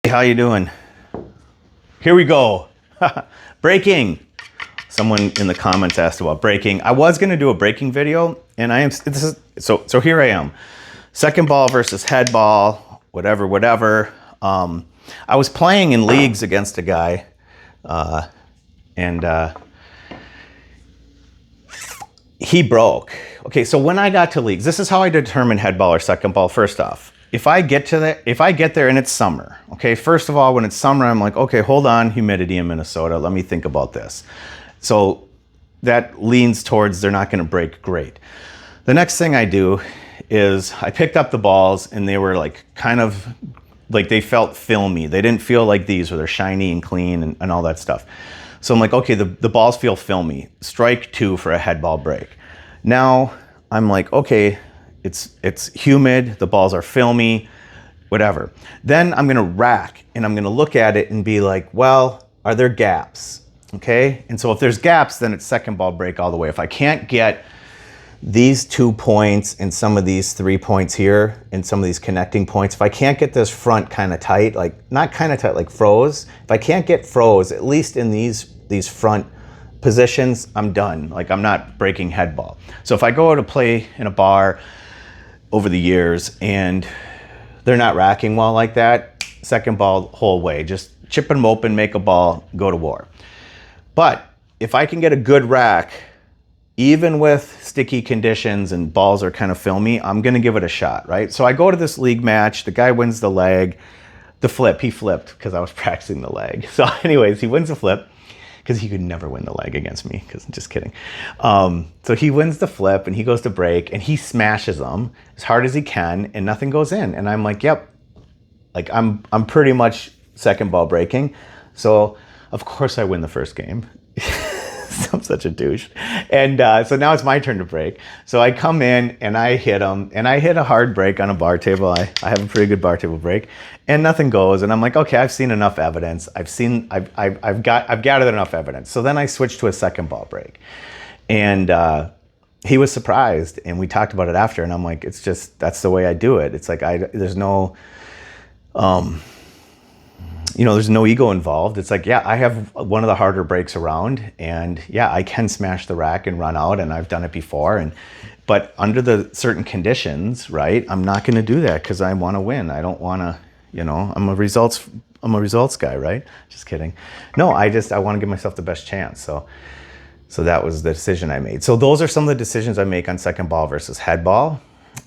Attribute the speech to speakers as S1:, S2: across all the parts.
S1: Hey, how you doing? Here we go. Breaking. Someone in the comments asked about breaking. I was going to do a breaking video, and so here I am. Second ball versus head ball, whatever. I was playing in leagues against a guy, and he broke. Okay, so when I got to leagues, this is how I determine head ball or second ball. First off, if I get there and it's summer, okay, first of all, when it's summer, I'm like, okay, hold on, humidity in Minnesota. Let me think about this. So that leans towards they're not going to break great. The next thing I do is I picked up the balls and they were like kind of like they felt filmy. They didn't feel like these where they're shiny and clean and all that stuff. So I'm like, okay, the balls feel filmy. Strike 2 for a head ball break. Now I'm like, okay, it's humid, the balls are filmy, whatever. Then I'm gonna rack and I'm gonna look at it and be like, well, are there gaps? Okay, and so if there's gaps, then it's second ball break all the way. If I can't get these 2 points and some of these 3 points here and some of these connecting points, if I can't get this front kind of tight, like not kind of tight, like froze, if I can't get froze, at least in these front positions, I'm done. Like I'm not breaking head ball. So if I go to play in a bar over the years and they're not racking well like that, second ball whole way, just chip them open, make a ball, go to war. But if I can get a good rack, even with sticky conditions and balls are kind of filmy, I'm gonna give it a shot, right? So I go to this league match, the guy wins the leg, the flip, he flipped because I was practicing the leg. So anyways, he wins the flip because he could never win the leg against me, because I'm just kidding. So he wins the flip and he goes to break and he smashes them as hard as he can and nothing goes in. And I'm like, yep, like I'm pretty much second ball breaking. So of course I win the first game. I'm such a douche. And so now it's my turn to break. So I come in and I hit him and I hit a hard break on a bar table. I have a pretty good bar table break and nothing goes. And I'm like, okay, I've seen enough evidence. I've gathered enough evidence. So then I switched to a second ball break and he was surprised and we talked about it after. And I'm like, it's just, that's the way I do it. It's like, there's no, there's no ego involved. It's like, yeah, I have one of the harder breaks around and yeah, I can smash the rack and run out and I've done it before. But under the certain conditions, right, I'm not going to do that because I want to win. I don't want to, I'm a results guy, right? Just kidding. No, I want to give myself the best chance. So that was the decision I made. So those are some of the decisions I make on second ball versus head ball.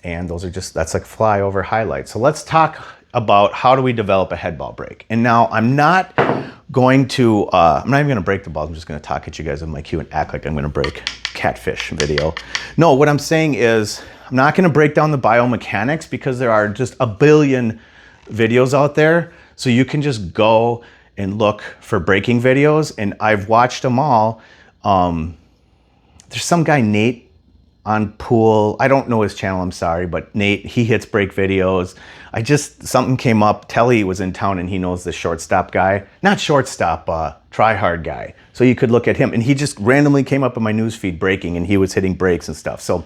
S1: And that's like flyover highlights. So let's talk about how do we develop a head ball break. And now I'm not even going to break the balls. I'm just going to talk at you guys on my cue and act like I'm going to break catfish video. No, what I'm saying is I'm not going to break down the biomechanics because there are just a billion videos out there. So you can just go and look for breaking videos. And I've watched them all. There's some guy, Nate, on Pool. I don't know his channel, I'm sorry, but Nate, he hits break videos. Something came up, Telly was in town and he knows the shortstop guy. Not shortstop, try hard guy. So you could look at him and he just randomly came up in my newsfeed breaking and he was hitting breaks and stuff. So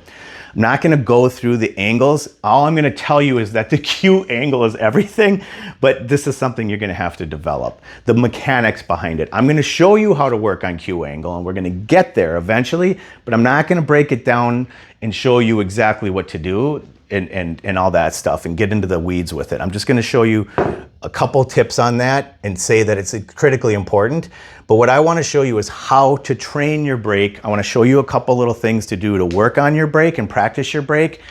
S1: I'm not gonna go through the angles. All I'm gonna tell you is that the Q angle is everything, but this is something you're gonna have to develop. The mechanics behind it. I'm gonna show you how to work on Q angle and we're gonna get there eventually, but I'm not gonna break it down and show you exactly what to do and all that stuff and get into the weeds with it. I'm just gonna show you a couple tips on that and say that it's critically important. But what I wanna show you is how to train your break. I wanna show you a couple little things to do to work on your break and practice your break.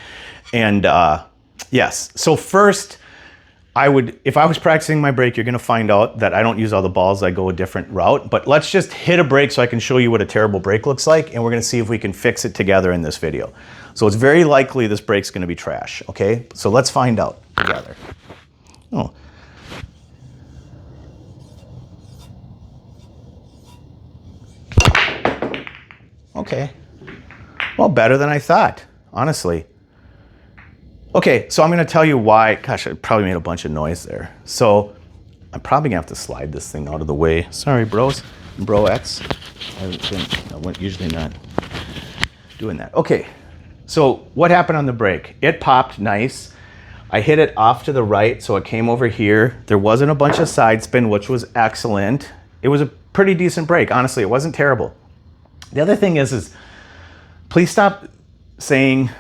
S1: And yes, so first, if I was practicing my break, you're gonna find out that I don't use all the balls, I go a different route. But let's just hit a break so I can show you what a terrible break looks like, and we're gonna see if we can fix it together in this video. So it's very likely this break's gonna be trash, okay? So let's find out together. Oh. Okay, well, better than I thought, honestly. Okay, so I'm gonna tell you why. Gosh, I probably made a bunch of noise there. So I'm probably gonna have to slide this thing out of the way. Sorry, bros, bro-ettes. I'm usually not doing that. Okay, so what happened on the break? It popped nice. I hit it off to the right, so it came over here. There wasn't a bunch of side spin, which was excellent. It was a pretty decent break. Honestly, it wasn't terrible. The other thing is please stop saying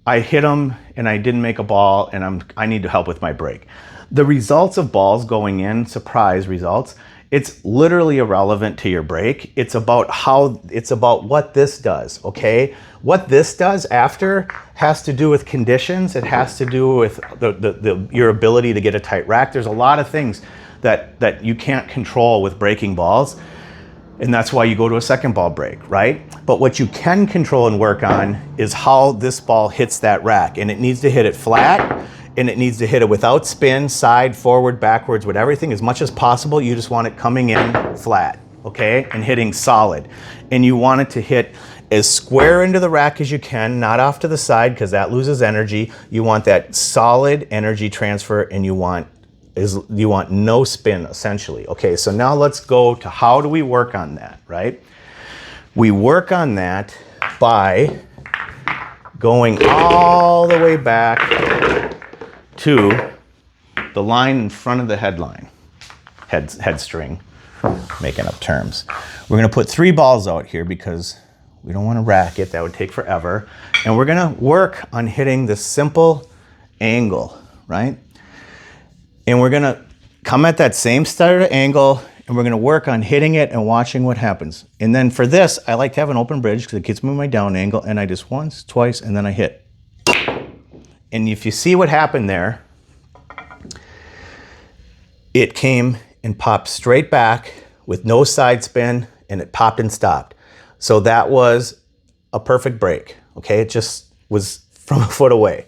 S1: I hit them and I didn't make a ball and I need help with my break. The results of balls going in, surprise results, it's literally irrelevant to your break. It's about what this does, okay? What this does after has to do with conditions. It has to do with your ability to get a tight rack. There's a lot of things that you can't control with breaking balls. And that's why you go to a second ball break, right? But what you can control and work on is how this ball hits that rack. And it needs to hit it flat, and it needs to hit it without spin, side, forward, backwards, with everything as much as possible. You just want it coming in flat, okay? And hitting solid. And you want it to hit as square into the rack as you can, not off to the side, because that loses energy. You want that solid energy transfer, and you want no spin, essentially. Okay, so now let's go to how do we work on that, right? We work on that by going all the way back to the line in front of the headline, head string, making up terms. We're gonna put 3 balls out here because we don't wanna rack it, that would take forever. And we're gonna work on hitting this simple angle, right? And we're gonna come at that same starter angle, and we're gonna work on hitting it and watching what happens. And then for this, I like to have an open bridge because it gets me my down angle, and I just once, twice, and then I hit. And if you see what happened there, it came and popped straight back with no side spin, and it popped and stopped. So that was a perfect break, okay? It just was from a foot away.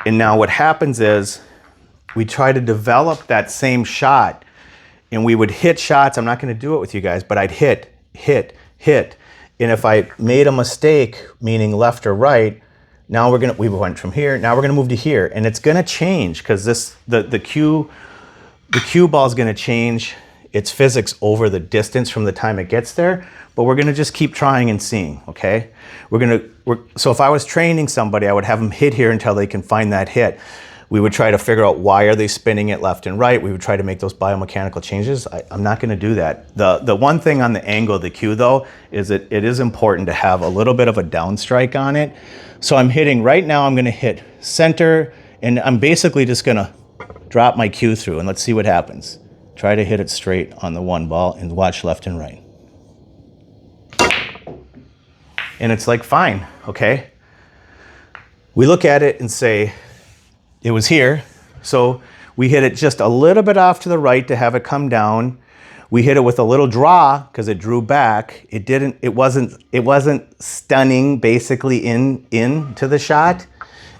S1: And now what happens is, we try to develop that same shot, and we would hit shots. I'm not going to do it with you guys, but I'd hit. And if I made a mistake, meaning left or right, now we went from here, now we're going to move to here. And it's going to change because the cue ball is going to change its physics over the distance from the time it gets there, but we're going to just keep trying and seeing, okay? So if I was training somebody, I would have them hit here until they can find that hit. We would try to figure out why are they spinning it left and right. We would try to make those biomechanical changes. I'm not going to do that. The one thing on the angle of the cue, though, is that it is important to have a little bit of a down strike on it. So I'm hitting right now, I'm going to hit center, and I'm basically just going to drop my cue through, and let's see what happens. Try to hit it straight on the 1 ball and watch left and right. And it's like, fine, okay? We look at it and say, it was here, so we hit it just a little bit off to the right to have it come down. We hit it with a little draw because it drew back. It wasn't stunning basically into the shot.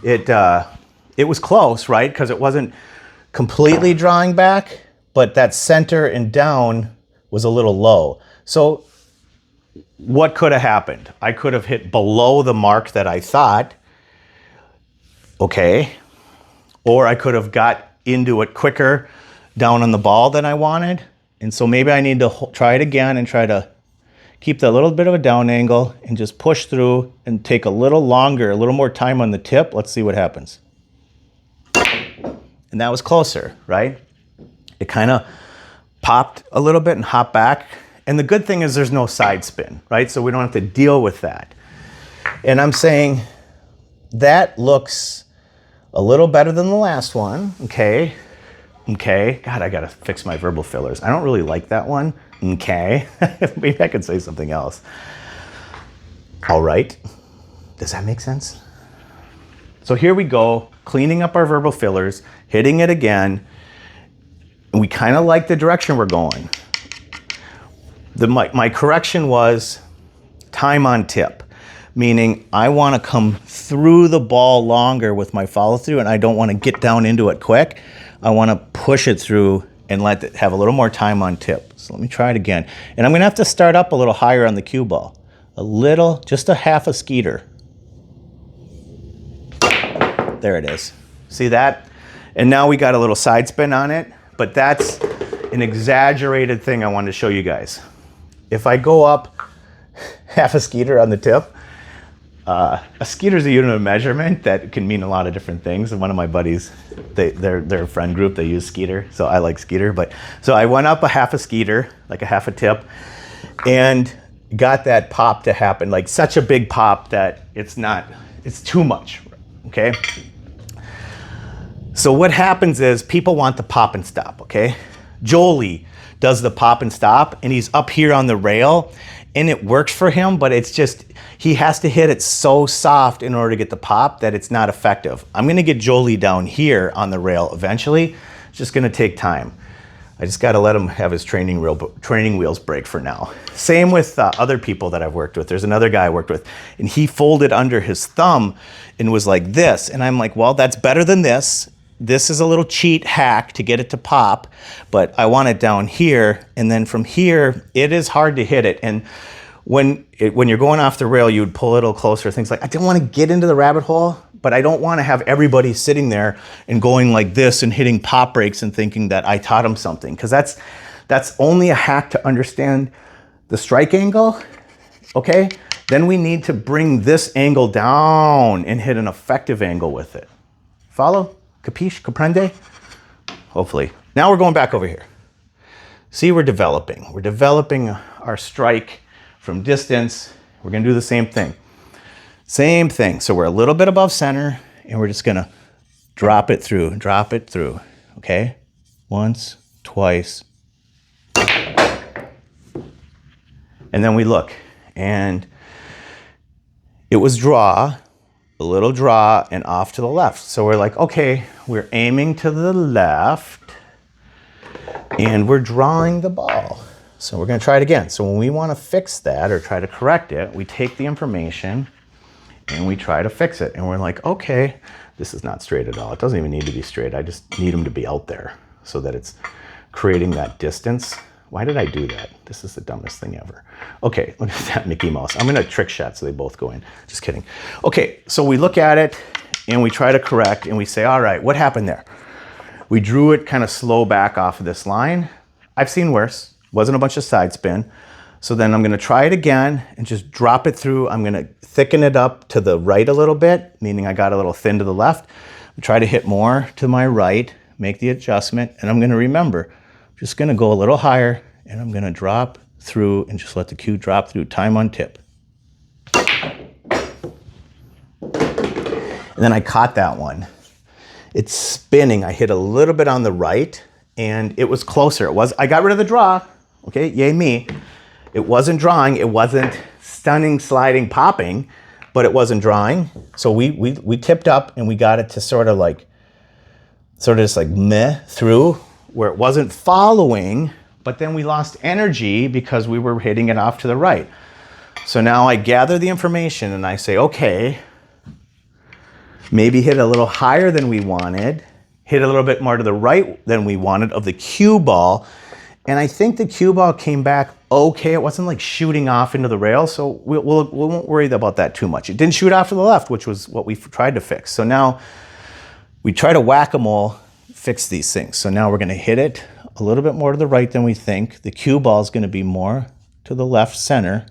S1: It was close, right? Because it wasn't completely drawing back, but that center and down was a little low. So what could have happened? I could have hit below the mark that I thought, okay, or I could have got into it quicker down on the ball than I wanted. And so maybe I need to try it again and try to keep that little bit of a down angle and just push through and take a little longer, a little more time on the tip. Let's see what happens. And that was closer, right? It kind of popped a little bit and hopped back. And the good thing is there's no side spin, right? So we don't have to deal with that. And I'm saying that looks a little better than the last one, okay? Okay, God, I gotta fix my verbal fillers. I don't really like that one, okay? Maybe I could say something else. All right, does that make sense? So here we go, cleaning up our verbal fillers, hitting it again, and we kind of like the direction we're going. My correction was time on tip, meaning I want to come through the ball longer with my follow through, and I don't want to get down into it quick. I want to push it through and let it have a little more time on tip. So let me try it again. And I'm going to have to start up a little higher on the cue ball. A little, just a half a skeeter. There it is. See that? And now we got a little side spin on it, but that's an exaggerated thing I wanted to show you guys. If I go up half a skeeter on the tip, A skeeter is a unit of measurement that can mean a lot of different things. And one of my buddies, they're a friend group, they use skeeter. So I like skeeter. So I went up a half a skeeter, like a half a tip, and got that pop to happen, like such a big pop that it's too much, okay? So what happens is people want the pop and stop, okay? Jolie does the pop and stop, and he's up here on the rail, and it works for him, but it's just, he has to hit it so soft in order to get the pop that it's not effective. I'm gonna get Jolie down here on the rail eventually. It's just gonna take time. I just gotta let him have his training wheels break for now. Same with other people that I've worked with. There's another guy I worked with, and he folded under his thumb and was like this, and I'm like, well, that's better than this. This is a little cheat hack to get it to pop, but I want it down here, and then from here, it is hard to hit it. And when you're going off the rail, you would pull it a little closer, things like, I didn't want to get into the rabbit hole, but I don't want to have everybody sitting there and going like this and hitting pop breaks and thinking that I taught them something, because that's only a hack to understand the strike angle, okay? Then we need to bring this angle down and hit an effective angle with it. Follow? Capiche? Comprende? Hopefully. Now we're going back over here. See, we're developing. We're developing our strike from distance. We're gonna do the same thing. Same thing. So we're a little bit above center, and we're just gonna drop it through, okay? Once, twice. And then we look, and it was draw, a little draw, and off to the left. So we're like, okay, we're aiming to the left, and we're drawing the ball. So we're gonna try it again. So when we wanna fix that or try to correct it, we take the information and we try to fix it. And we're like, okay, this is not straight at all. It doesn't even need to be straight. I just need them to be out there so that it's creating that distance. Why did I do that? This is the dumbest thing ever. Okay, look at that Mickey Mouse. I'm gonna trick shot so they both go in. Just kidding. Okay, so we look at it and we try to correct and we say, all right, what happened there? We drew it kind of slow back off of this line. I've seen worse. Wasn't a bunch of side spin. So then I'm gonna try it again and just drop it through. I'm gonna thicken it up to the right a little bit, meaning I got a little thin to the left. Try to hit more to my right, make the adjustment, and I'm gonna remember, I'm just gonna go a little higher, and I'm gonna drop through and just let the cue drop through, time on tip. And then I caught that one. It's spinning. I hit a little bit on the right, and it was closer. I got rid of the draw, okay, yay me. It wasn't drawing, it wasn't stunning, sliding, popping, but it wasn't drawing. So we tipped up and we got it to sort of just like meh through, where it wasn't following, but then we lost energy because we were hitting it off to the right. So now I gather the information and I say, okay, maybe hit a little higher than we wanted, hit a little bit more to the right than we wanted of the cue ball. And I think the cue ball came back okay. It wasn't like shooting off into the rail, so we won't worry about that too much. It didn't shoot off to the left, which was what we tried to fix. So now we try to whack-a-mole fix these things. So now we're gonna hit it a little bit more to the right than we think. The cue ball is gonna be more to the left center,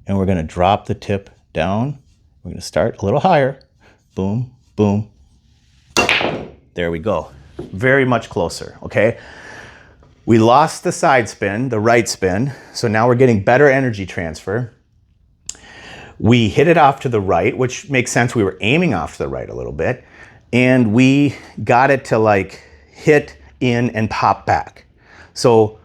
S1: and we're gonna drop the tip down. We're gonna start a little higher. Boom, boom. There we go. Very much closer, okay? We lost the side spin, the right spin, so now we're getting better energy transfer. We hit it off to the right, which makes sense. We were aiming off to the right a little bit, and we got it to like hit in and pop back. So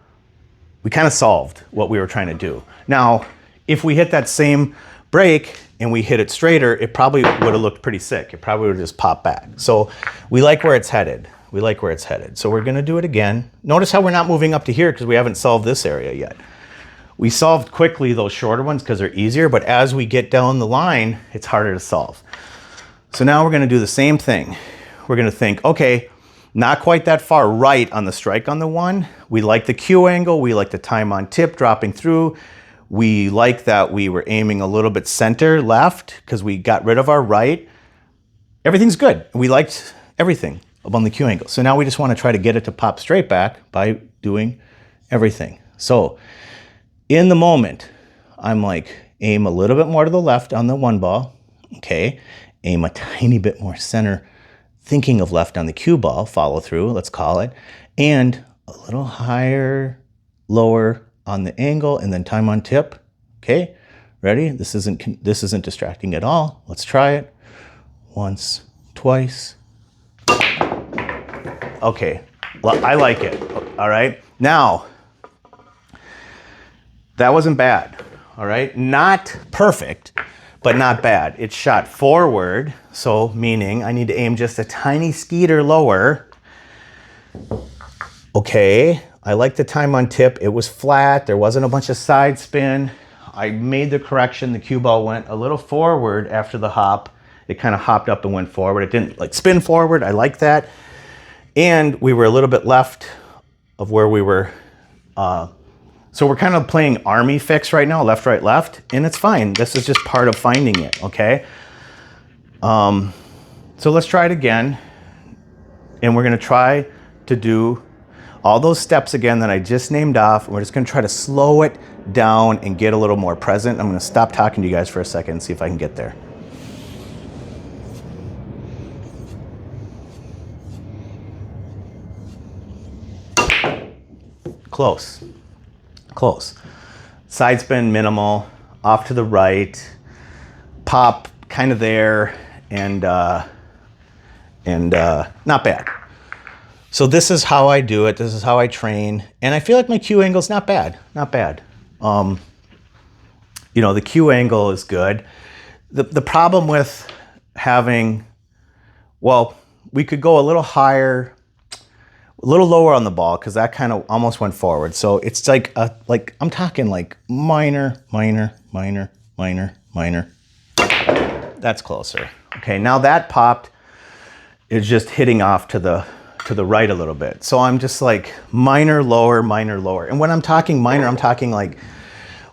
S1: we kind of solved what we were trying to do. Now, if we hit that same break and we hit it straighter, it probably would have looked pretty sick. It probably would have just popped back. So we like where it's headed. We like where it's headed. So we're gonna do it again. Notice how we're not moving up to here because we haven't solved this area yet. We solved quickly those shorter ones because they're easier, but as we get down the line, it's harder to solve. So now we're gonna do the same thing. We're gonna think, okay, not quite that far right on the strike on the one. We like the cue angle. We like the time on tip dropping through. We like that we were aiming a little bit center left because we got rid of our right. Everything's good. We liked everything on the cue angle. So now we just want to try to get it to pop straight back by doing everything. So in the moment, I'm like, aim a little bit more to the left on the one ball. okay? Aim a tiny bit more center, thinking of left on the cue ball, follow through, let's call it, and a little higher, lower on the angle, and then time on tip, okay? Ready? This isn't distracting at all. Let's try it. Once, twice. Okay, well, I like it, all right? Now, that wasn't bad, all right? Not perfect, but not bad. It's shot forward, so meaning I need to aim just a tiny skeeter lower. Okay, I like the time on tip. It was flat, there wasn't a bunch of side spin. I made the correction, the cue ball went a little forward after the hop. It kind of hopped up and went forward. It didn't like spin forward, I like that. And we were a little bit left of where we were, so we're kind of playing army fix right now, left, right, left, and it's fine. This is just part of finding it, okay? So let's try it again, and we're gonna try to do all those steps again that I just named off, and we're just gonna try to slow it down and get a little more present. I'm gonna stop talking to you guys for a second and see if I can get there. Close. Close. Side spin minimal, off to the right, pop kind of there, and not bad. So this is how I do it. This is how I train, and I feel like my cue angle's not bad. Not bad. You know, the cue angle is good. The problem with having, well, we could go a little higher, a little lower on the ball, because that kind of almost went forward. So it's like I'm talking like minor, minor, minor, minor, minor. That's closer. Okay, now that popped is just hitting off to the right a little bit. So I'm just like minor, lower, minor, lower. And when I'm talking minor, I'm talking like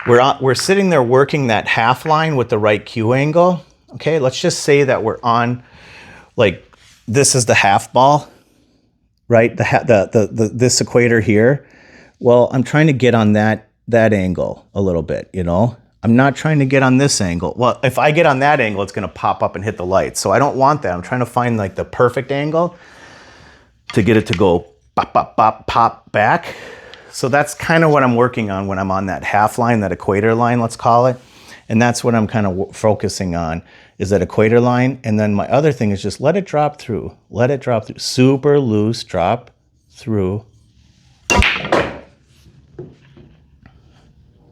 S1: we're sitting there working that half line with the right cue angle. Okay, let's just say that we're on, like, this is the half ball, right? This equator here. Well, I'm trying to get on that angle a little bit, you know? I'm not trying to get on this angle. Well, if I get on that angle, it's gonna pop up and hit the light. So I don't want that. I'm trying to find like the perfect angle to get it to go pop, pop, pop, pop back. So that's kind of what I'm working on when I'm on that half line, that equator line, let's call it. And that's what I'm kind of focusing on, is that equator line. And then my other thing is just let it drop through. Let it drop through. Super loose, drop through.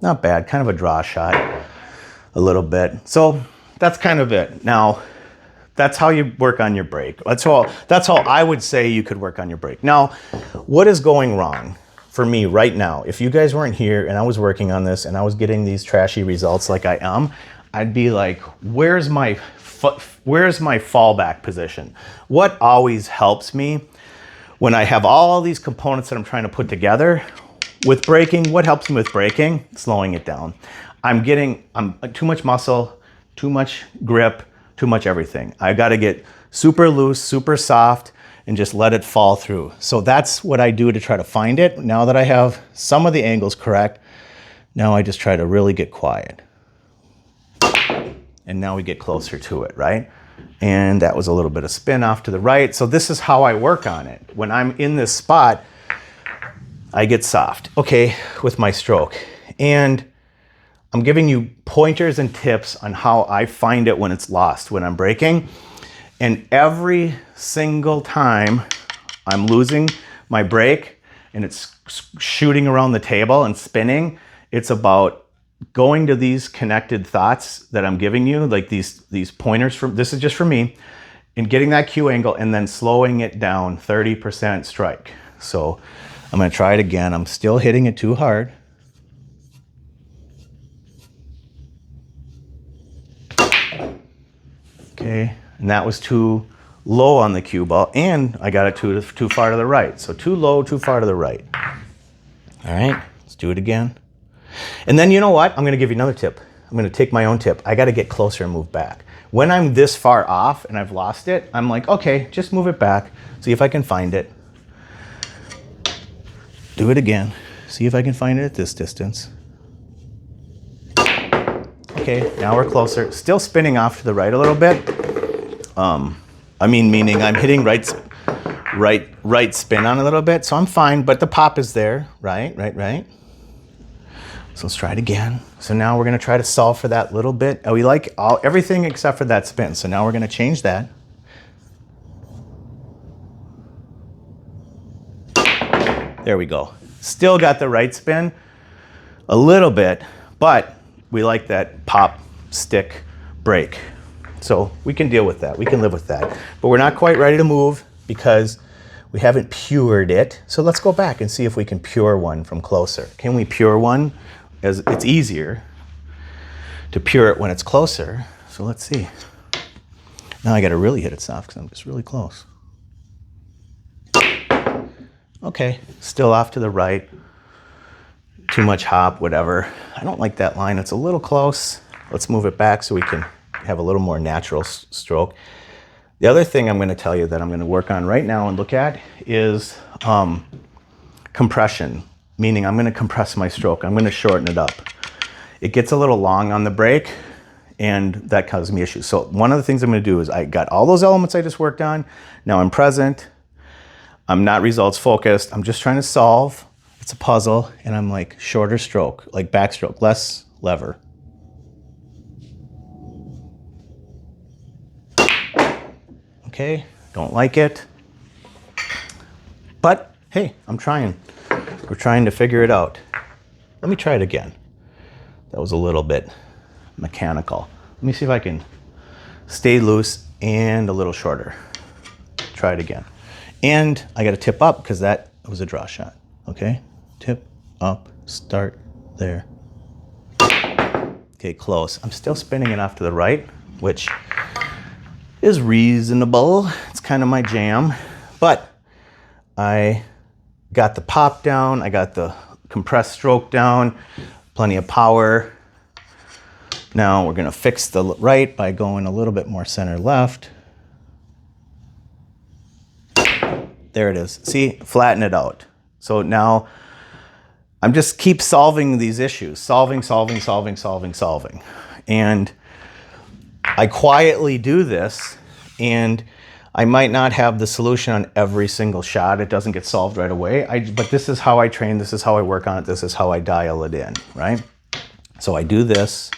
S1: Not bad, kind of a draw shot, a little bit. So that's kind of it. Now, that's how you work on your break. That's how I would say you could work on your break. Now, what is going wrong for me right now? If you guys weren't here and I was working on this and I was getting these trashy results like I am, I'd be like, where's my fallback position? What always helps me when I have all these components that I'm trying to put together with braking? What helps me with braking? Slowing it down. I'm too much muscle, too much grip, too much everything. I got to get super loose, super soft, and just let it fall through. So that's what I do to try to find it. Now that I have some of the angles correct, now I just try to really get quiet. And now we get closer to it, right? And that was a little bit of spin off to the right. So this is how I work on it. When I'm in this spot, I get soft, okay, with my stroke. And I'm giving you pointers and tips on how I find it when it's lost, when I'm braking. And every single time I'm losing my brake and it's shooting around the table and spinning, it's about going to these connected thoughts that I'm giving you, like these pointers from, this is just for me, and getting that cue angle and then slowing it down 30% strike. So I'm gonna try it again. I'm still hitting it too hard. Okay, and that was too low on the cue ball, and I got it too far to the right. So too low, too far to the right. All right, let's do it again. And then you know what? I'm gonna give you another tip. I'm gonna take my own tip. I gotta get closer and move back. When I'm this far off and I've lost it, I'm like, okay, just move it back, see if I can find it. Do it again, see if I can find it at this distance. Okay, now we're closer. Still spinning off to the right a little bit. Meaning I'm hitting right spin on a little bit, so I'm fine, but the pop is there. Right. So let's try it again. So now we're gonna try to solve for that little bit. We like everything except for that spin. So now we're gonna change that. There we go. Still got the right spin a little bit, but we like that pop, stick, break. So we can deal with that. We can live with that. But we're not quite ready to move because we haven't pured it. So let's go back and see if we can pure one from closer. Can we pure one? As it's easier to pure it when it's closer. So let's see. Now I got to really hit it soft because I'm just really close. Okay, still off to the right. Too much hop, whatever. I don't like that line. It's a little close. Let's move it back so we can have a little more natural stroke. The other thing I'm going to tell you that I'm going to work on right now and look at is compression, meaning I'm going to compress my stroke. I'm going to shorten it up. It gets a little long on the break, and that causes me issues. So one of the things I'm going to do is I got all those elements I just worked on. Now I'm present. I'm not results focused. I'm just trying to solve. It's a puzzle, and I'm like shorter stroke, like backstroke, less lever. Okay, don't like it. But hey, I'm trying. We're trying to figure it out. Let me try it again. That was a little bit mechanical. Let me see if I can stay loose and a little shorter. Try it again. And I got to tip up because that was a draw shot. Okay, tip up, start there. Okay, close. I'm still spinning it off to the right, which is reasonable. It's kind of my jam, but I got the pop down. I got the compressed stroke down, plenty of power. Now we're gonna fix the right by going a little bit more center left. There it is. See, flatten it out. So now I'm just keep solving these issues, solving. And I quietly do this, and I might not have the solution on every single shot. It doesn't get solved right away. But this is how I train. This is how I work on it. This is how I dial it in, right? So I do this.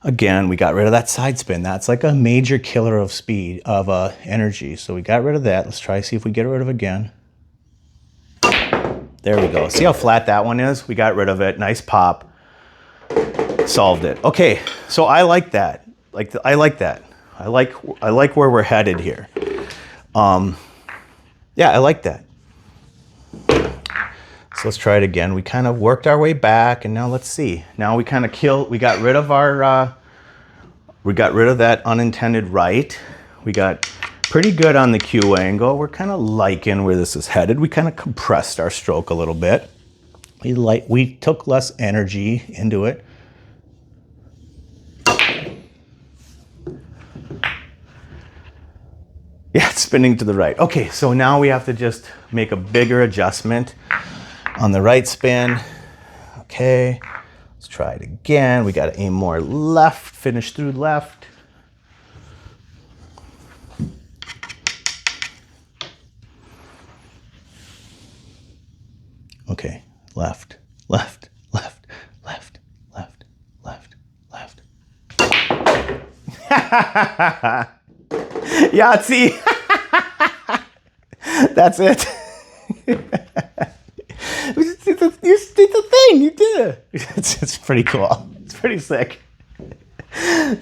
S1: Again, we got rid of that side spin. That's like a major killer of speed, of energy. So we got rid of that. Let's try see if we get rid of it again. There we go. See how flat that one is? We got rid of it. Nice pop. Solved it. Okay, so I like that. I like that. I like where we're headed here. Yeah, I like that. So let's try it again. We kind of worked our way back, and now let's see. Now we kind of we got rid of our, we got rid of that unintended right. We got pretty good on the Q angle. We're kind of liking where this is headed. We kind of compressed our stroke a little bit. We took less energy into it. Yeah, it's spinning to the right. Okay, so now we have to just make a bigger adjustment on the right spin. Okay, let's try it again. We got to aim more left, finish through left. Okay, left, left, left, left, left, left, left. Yahtzee! That's it. It's a thing, you did it. It's pretty cool. It's pretty sick.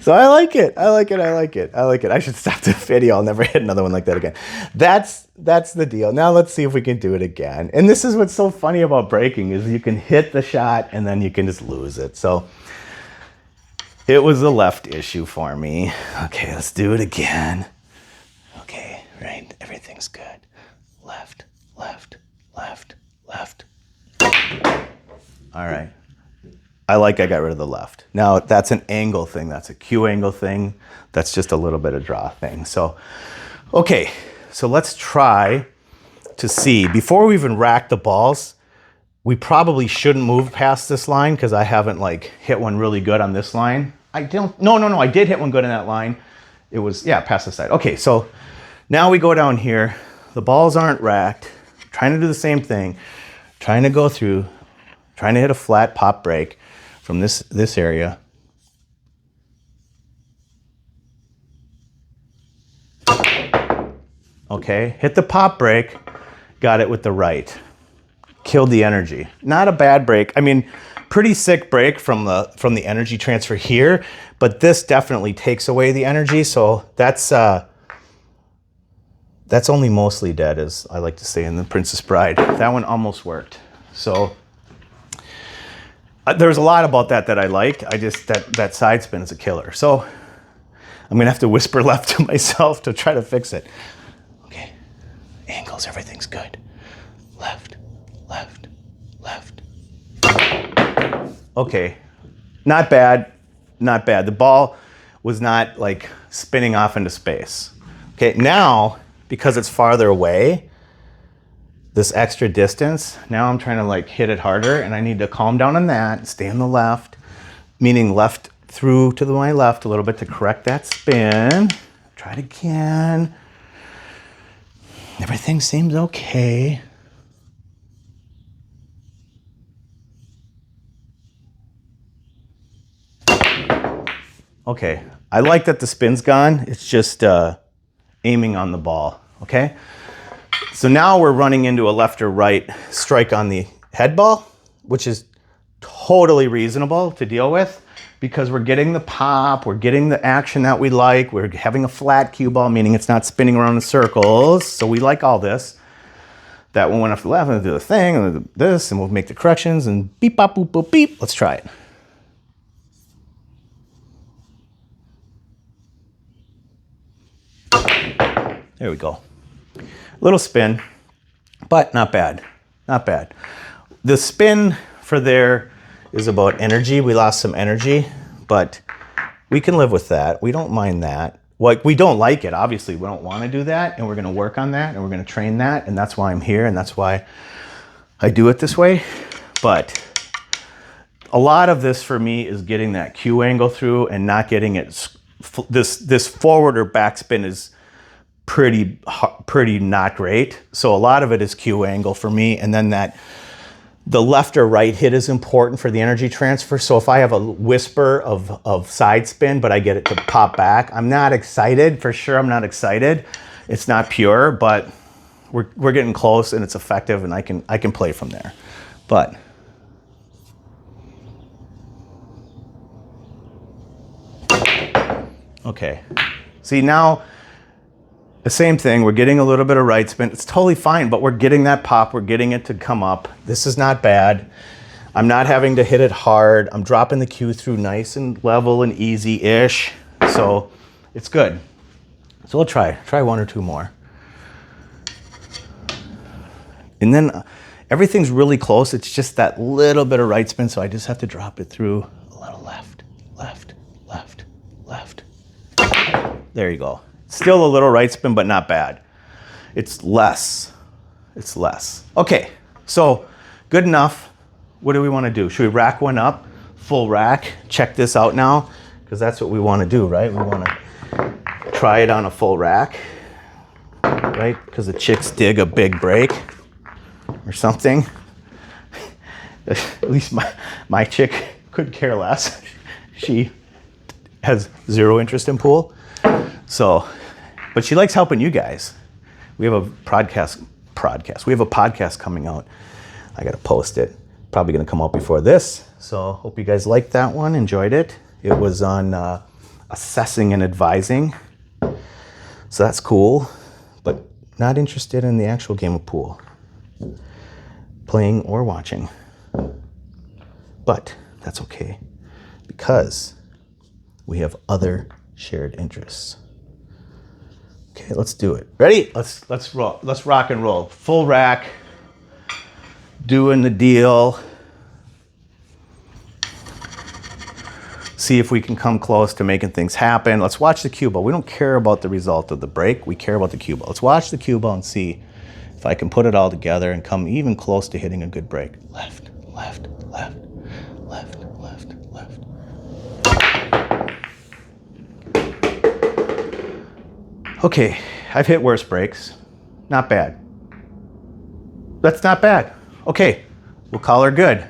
S1: So I like it. I should stop the video. I'll never hit another one like that again. That's the deal. Now let's see if we can do it again. And this is what's so funny about breaking is you can hit the shot and then you can just lose it. So it was a left issue for me. Okay, let's do it again. Okay, right. Everything's good. Left, left, left, left. All right. I got rid of the left. Now that's an angle thing. That's a Q angle thing. That's just a little bit of draw thing. So, okay. So let's try to see, before we even rack the balls, we probably shouldn't move past this line because I haven't like hit one really good on this line. I don't, no, I did hit one good in that line. It was, yeah, past the side. Okay, so now we go down here. The balls aren't racked. Trying to do the same thing. Trying to go through, trying to hit a flat pop break from this area. Okay, hit the pop break, got it with the right. Killed the energy. Not a bad break. I mean, pretty sick break from the energy transfer here, but this definitely takes away the energy, so that's only mostly dead, as I like to say in The Princess Bride. That one almost worked. So there's a lot about that I liked. I just, that side spin is a killer. So I'm gonna have to whisper left to myself to try to fix it. Okay, angles, everything's good. Left, left, left. Okay, not bad, not bad. The ball was not like spinning off into space. Okay, now, because it's farther away, this extra distance, now I'm trying to like hit it harder, and I need to calm down on that, stay on the left, meaning left through to my left a little bit to correct that spin. Try it again. Everything seems okay. Okay, I like that the spin's gone. It's just aiming on the ball, okay? So now we're running into a left or right strike on the head ball, which is totally reasonable to deal with because we're getting the pop, we're getting the action that we like, we're having a flat cue ball, meaning it's not spinning around in circles, so we like all this. That one went off the left, and do the thing, and this, and we'll make the corrections, and beep, bop, boop, boop, beep. Let's try it. There we go. Little spin, but not bad. Not bad. The spin for there is about energy. We lost some energy, but we can live with that. We don't mind that. Like, we don't like it, obviously. We don't want to do that, and we're going to work on that, and we're going to train that, and that's why I'm here, and that's why I do it this way. But a lot of this for me is getting that cue angle through and not getting it. This forward or backspin is pretty not great. So a lot of it is cue angle for me, and then the left or right hit is important for the energy transfer. So if I have a whisper of side spin, but I get it to pop back, I'm not excited. For sure, I'm not excited. It's not pure, but we're getting close, and it's effective, and I can play from there. But okay, see now. The same thing, we're getting a little bit of right spin. It's totally fine, but we're getting that pop. We're getting it to come up. This is not bad. I'm not having to hit it hard. I'm dropping the cue through nice and level and easy-ish. So it's good. So we'll try one or two more. And then everything's really close. It's just that little bit of right spin, so I just have to drop it through a little left, left, left, left. There you go. Still a little right spin, but not bad. It's less. It's less. Okay, so good enough. What do we want to do? Should we rack one up? Full rack. Check this out now, because that's what we want to do, right? We want to try it on a full rack, right? Because the chicks dig a big break or something. At least my chick could care less. She has zero interest in pool. So, but she likes helping you guys. We have a podcast. We have a podcast coming out. I got to post it. Probably going to come out before this. So hope you guys liked that one, enjoyed it. It was on assessing and advising. So that's cool, but not interested in the actual game of pool. Playing or watching. But that's okay, because we have other shared interests. Okay, let's do it. Ready? Let's roll. Let's rock and roll. Full rack. Doing the deal. See if we can come close to making things happen. Let's watch the cue ball. We don't care about the result of the break. We care about the cue ball. Let's watch the cue ball and see if I can put it all together and come even close to hitting a good break. Left, left, left, left, left, left. Okay, I've hit worse breaks. Not bad. That's not bad. Okay, we'll call her good.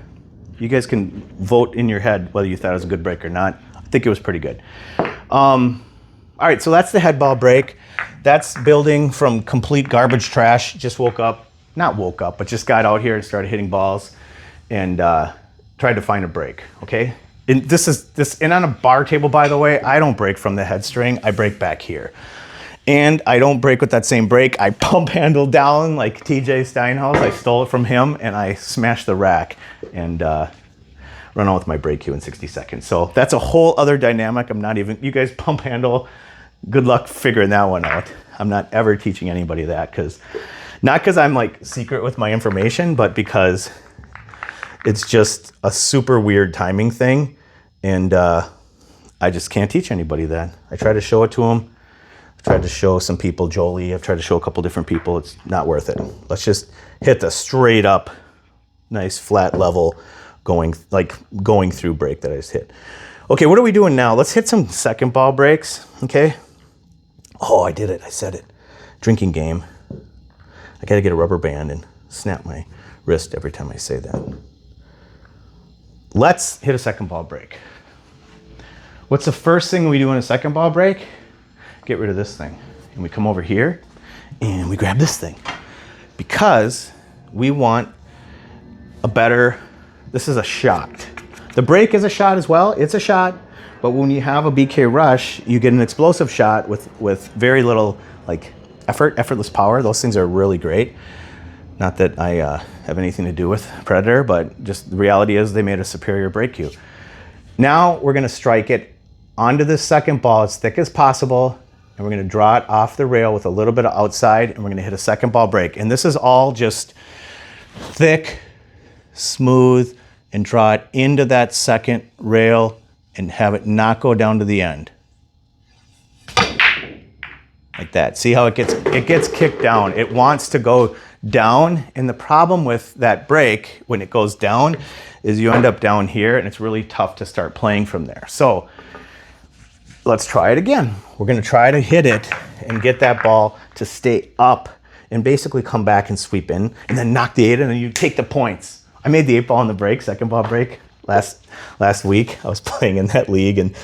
S1: You guys can vote in your head whether you thought it was a good break or not. I think it was pretty good. All right, so that's the head ball break. That's building from complete garbage trash. Just woke up, not woke up, but just got out here and started hitting balls and tried to find a break, okay? And and on a bar table, by the way, I don't break from the head string, I break back here. And I don't break with that same break. I pump handle down like TJ Steinhaus. I stole it from him and I smashed the rack and run on with my break cue in 60 seconds. So that's a whole other dynamic. You guys pump handle, good luck figuring that one out. I'm not ever teaching anybody that not because I'm like secret with my information, but because it's just a super weird timing thing. And I just can't teach anybody that. I try to show it to them. Tried to show some people, Jolie, I've tried to show a couple different people. It's not worth it. Let's just hit the straight up, nice flat level going through break that I just hit. Okay, what are we doing now? Let's hit some second ball breaks, okay? Oh, I did it, I said it. Drinking game. I gotta get a rubber band and snap my wrist every time I say that. Let's hit a second ball break. What's the first thing we do in a second ball break? Get rid of this thing. And we come over here and we grab this thing because we want this is a shot. The break is a shot as well. It's a shot, but when you have a BK rush, you get an explosive shot with very little like effortless power. Those things are really great. Not that I have anything to do with Predator, but just the reality is they made a superior break cue. Now we're gonna strike it onto this second ball as thick as possible. And we're gonna draw it off the rail with a little bit of outside, and we're gonna hit a second ball break. And this is all just thick, smooth, and draw it into that second rail and have it not go down to the end. Like that. See how it gets kicked down. It wants to go down, and the problem with that break when it goes down is you end up down here, and it's really tough to start playing from there. So let's try it again. We're gonna try to hit it and get that ball to stay up and basically come back and sweep in and then knock the 8 in and you take the points. I made the 8 ball in the break, second ball break last week. I was playing in that league and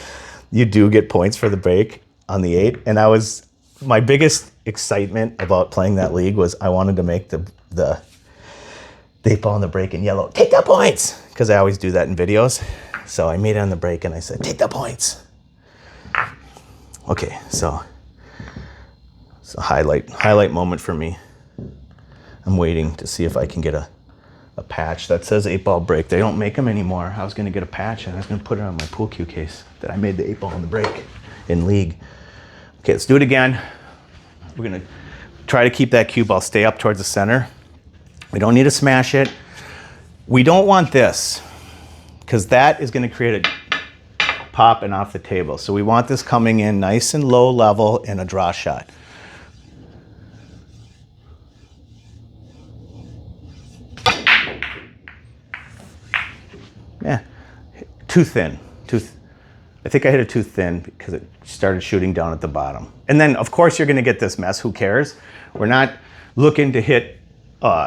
S1: you do get points for the break on the 8. And my biggest excitement about playing that league was I wanted to make the 8 ball in the break in yellow, take the points, because I always do that in videos. So I made it on the break and I said, take the points. Okay, so it's a highlight moment for me. I'm waiting to see if I can get a patch that says 8 ball break. They don't make them anymore. I was gonna get a patch and I was gonna put it on my pool cue case that I made the 8 ball in the break in league. Okay, let's do it again. We're gonna try to keep that cue ball stay up towards the center. We don't need to smash it. We don't want this because that is gonna create a pop and off the table. So we want this coming in nice and low level in a draw shot. Yeah, too thin. I think I hit it too thin because it started shooting down at the bottom. And then of course you're gonna get this mess, who cares? We're not looking to hit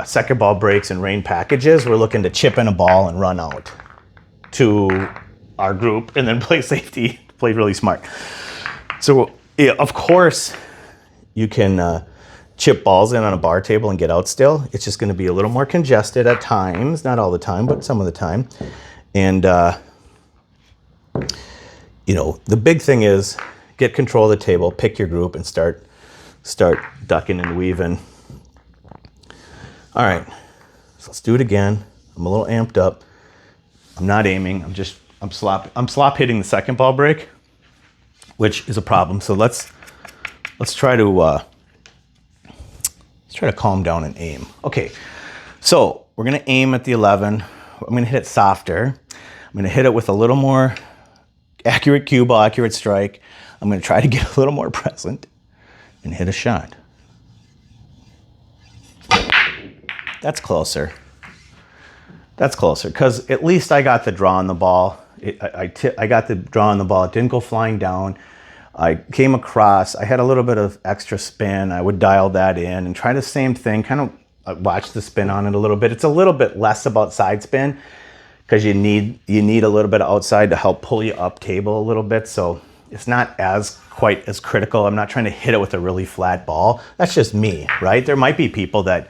S1: second ball breaks and rain packages. We're looking to chip in a ball and run out to our group and then play safety, play really smart. So yeah, of course you can chip balls in on a bar table and get out still. It's just gonna be a little more congested at times, not all the time, but some of the time. And you know, the big thing is get control of the table, pick your group and start ducking and weaving. All right, so let's do it again. I'm a little amped up. I'm not aiming, I'm slop hitting the second ball break, which is a problem. So let's try to calm down and aim. Okay, so we're gonna aim at the 11. I'm gonna hit it softer. I'm gonna hit it with a little more accurate cue ball, accurate strike. I'm gonna try to get a little more present and hit a shot. That's closer. That's closer, because at least I got the draw on the ball. I got the draw on the ball. It didn't go flying down. I came across, I had a little bit of extra spin. I would dial that in and try the same thing, kind of watch the spin on it a little bit. It's a little bit less about side spin because you need a little bit of outside to help pull you up table a little bit. So it's not as quite as critical. I'm not trying to hit it with a really flat ball. That's just me, right? There might be people that